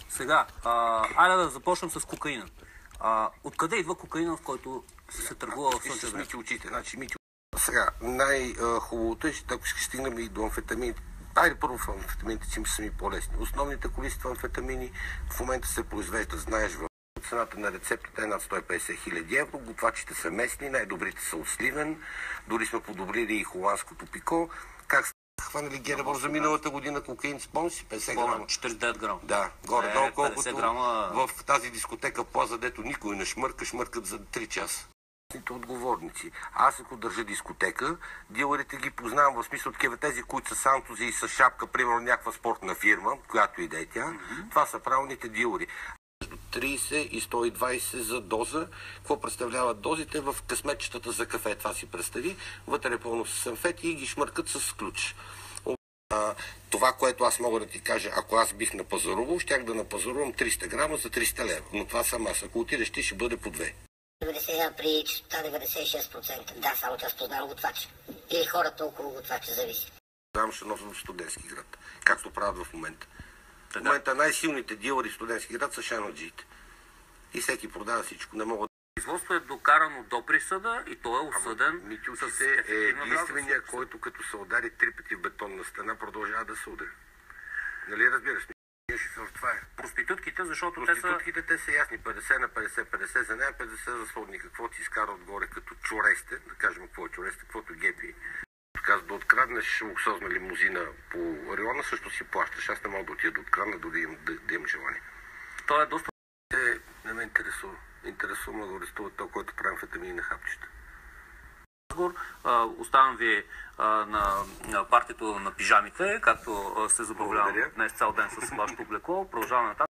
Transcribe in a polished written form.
Сега, айде да започнем с кокаина. Откъде идва кокаина, в който се търгува в Слънчев бряг? Мити очите. Сега, най-хубавото е, че ако ще стигнем и до амфетамините. Айде първо в амфетамините, че са ми по-лесни. Основните количества амфетамини в момента се произвеждат, знаеш, в цената на рецептата е над 150 хиляди евро. Готвачите са местни, най-добрите са от Сливен. Дори сме подобрили и холандското пико. Как хванали Геребор за миналата година кокаин, спомни си, 50 грама. 49 грама. Да, горе-долу, колкото грама... в тази дискотека Плаза, дето никой не шмъркат за 3 часа. Отговорници. Аз ако държа дискотека, дилърите ги познавам в смисъл такива тези, които са сантози и с шапка, примерно някаква спортна фирма, която и да е тя. Това са правилните дилъри. Между 30 и 120 за доза. Какво представляват дозите? В късметчетата за кафе, това си представи. Вътре е пълно с амфети и ги шмъркат с ключ. Това, което аз мога да ти кажа, ако аз бих напазарувал, щях да напазарувам 300 грама за 300 лева. Но това съм аз. Ако отидеш, ти ще бъде по 2. 90, при чистота 96%. Да, само че аз познавам готвачи. Или хората около готвачи, зависи. Знам, ще нося в Студентски град, както правят в момента. В момента най-силните дилъри в Студентски град са шанаджиите. И всеки продава всичко. Не могат. Производството е докарано до присъда и той е осъден. Митюсите е единствения, който като се удари 3 пъти в бетонна стена, продължава да се удари. Нали разбираш? Това е. Проститутките, защото те са ясни. 50 на 50, 50 за нея, 50 за сводни. Какво ти изкара отгоре като чоресте, да кажем какво е чоресте, каквото гепи. Казва, да откраднеш луксозна лимузина по района, също си плащаш. Аз не мога да отида да открадна, дори да имам желание. Това е доста... Не ме интересува. Интересува да арестува това, което правим амфетамини на хапчета. Оставам ви на партито на пижамите, както сте забавляли днес цял ден с вашето облекло. Продължаваме нататък.